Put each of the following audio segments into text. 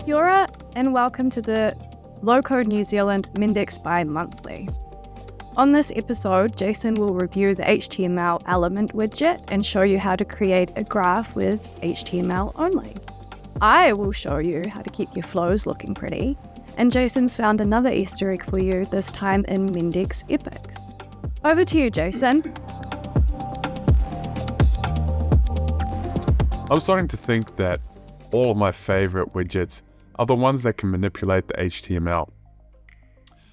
Kia ora, and welcome to the Lowcode New Zealand Mendix bi-monthly. On this episode, Jason will review the HTML element widget and show you how to create a graph with HTML only. I will show you how to keep your flows looking pretty, and Jason's found another Easter egg for you, this time in Mendix Epics. Over to you, Jason. I'm starting to think that all of my favorite widgets are the ones that can manipulate the HTML.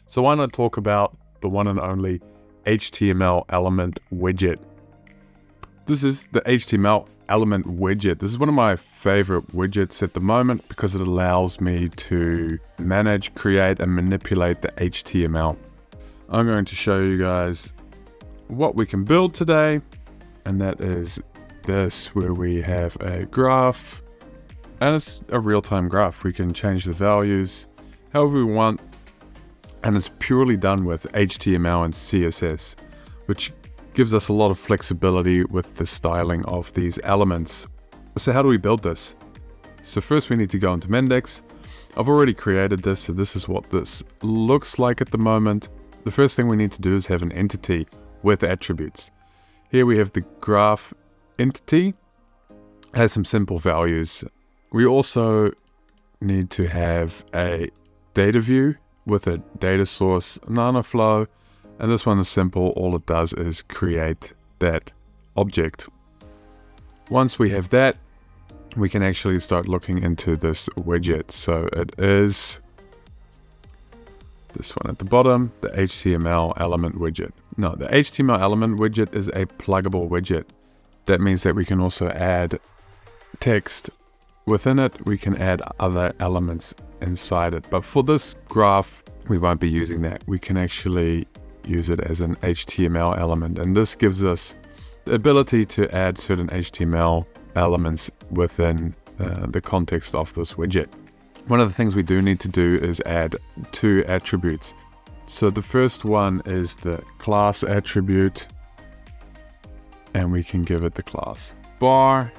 So why not talk about the one and only HTML element widget? This is the HTML element widget. This is one of my favorite widgets at the moment because it allows me to manage, create, and manipulate the HTML. I'm going to show you guys what we can build today, and that is this, where we have a graph, and it's a real-time graph. We can change the values however we want, and it's purely done with HTML and CSS, which gives us a lot of flexibility with the styling of these elements. So how do we build this? So first we need to go into Mendix. I've already created this, so this is what this looks like at the moment. The first thing we need to do is have an entity with attributes. Here we have the graph entity. It has some simple values. We also need to have a data view with a data source, microflow, and this one is simple. All it does is create that object. Once we have that, we can actually start looking into this widget. So it is this one at the bottom, the HTML element widget. No, the HTML element widget is a pluggable widget. That means that we can also add text within it. We can add other elements inside it. But for this graph, we won't be using that. We can actually use it as an HTML element. And this gives us the ability to add certain HTML elements within the context of this widget. One of the things we do need to do is add two attributes. So the first one is the class attribute, and we can give it the class bar,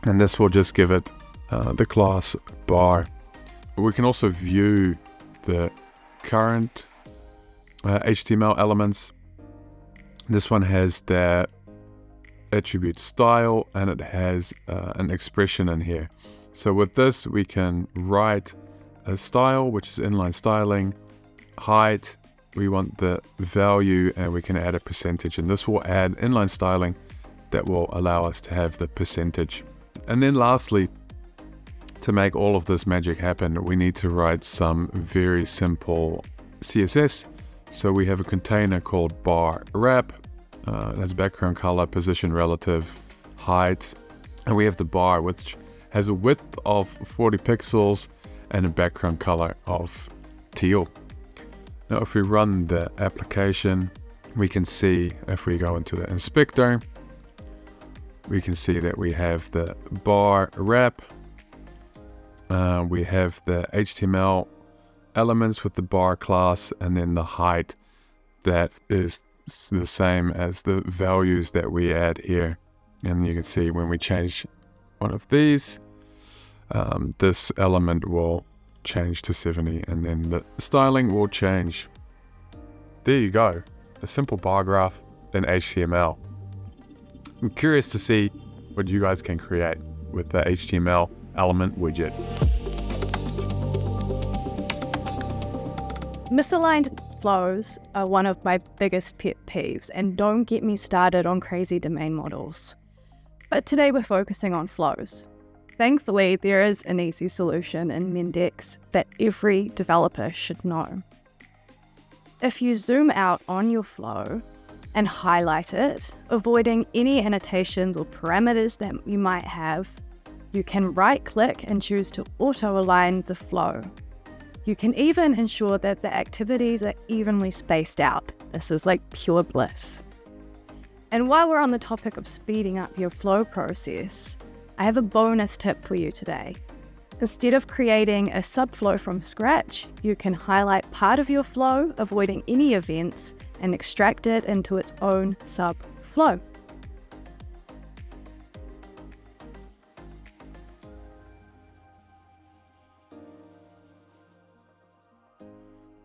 and this will just give it the class bar. We can also view the current HTML elements. This one has the attribute style, and it has an expression in here. So with this we can write a style, which is inline styling, height, we want the value, and we can add a percentage, and this will add inline styling that will allow us to have the percentage. And then lastly, to make all of this magic happen, we need to write some very simple CSS. So we have a container called bar wrap. It has background color, position relative, height, and we have the bar, which has a width of 40 pixels and a background color of teal. Now if we run the application, we can see, if we go into the inspector, we can see that we have the bar wrap. We have the HTML elements with the bar class, and then the height that is the same as the values that we add here. And you can see when we change one of these, this element will change to 70, and then the styling will change. There you go, a simple bar graph in HTML. I'm curious to see what you guys can create with the HTML element widget. Misaligned flows are one of my biggest pet peeves, and don't get me started on crazy domain models. But today we're focusing on flows. Thankfully, there is an easy solution in Mendix that every developer should know. If you zoom out on your flow and highlight it, avoiding any annotations or parameters that you might have, you can right-click and choose to auto-align the flow. You can even ensure that the activities are evenly spaced out. This is like pure bliss. And while we're on the topic of speeding up your flow process, I have a bonus tip for you today. Instead of creating a subflow from scratch, you can highlight part of your flow, avoiding any events, and extract it into its own subflow.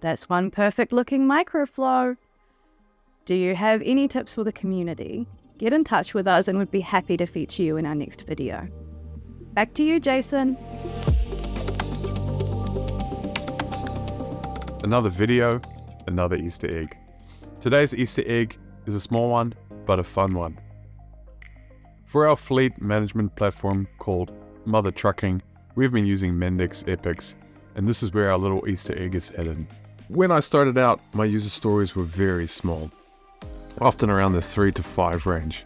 That's one perfect looking microflow. Do you have any tips for the community? Get in touch with us and we'd be happy to feature you in our next video. Back to you, Jason. Another video, another Easter egg. Today's Easter egg is a small one, but a fun one. For our fleet management platform called Mother Trucking, we've been using Mendix epics, and this is where our little Easter egg is hidden. When I started out, my user stories were very small, often around the 3 to 5 range.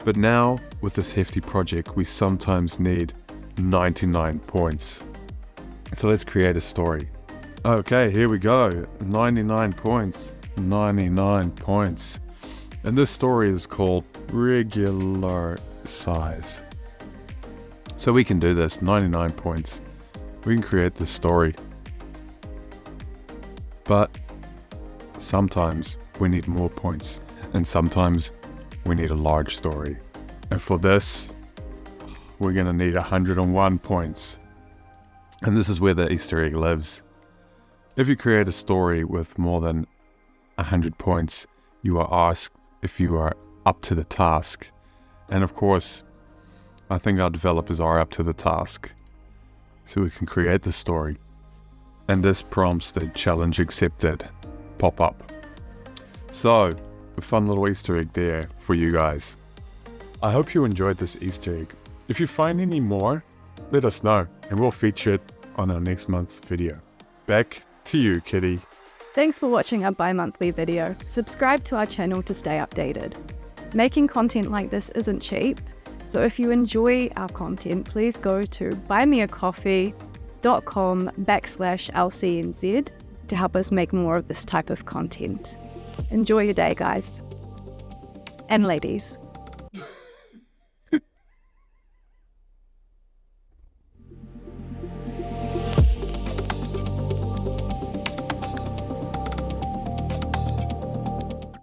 But now, with this hefty project, we sometimes need 99 points. So let's create a story. Okay, here we go. 99 points. 99 points. And this story is called regular size. So we can do this, 99 points. We can create this story. But sometimes we need more points. And sometimes we need a large story. And for this, we're going to need 101 points. And this is where the Easter egg lives. If you create a story with more than 100 points, you are asked if you are up to the task. And of course, I think our developers are up to the task. So we can create the story. And this prompts the challenge accepted pop up. So, a fun little Easter egg there for you guys. I hope you enjoyed this Easter egg. If you find any more, let us know and we'll feature it on our next month's video. Back to you, Kitty. Thanks for watching our bi-monthly video. Subscribe to our channel to stay updated. Making content like this isn't cheap, so if you enjoy our content, please go to buymeacoffee.com/LCNZ to help us make more of this type of content. Enjoy your day, guys. And ladies.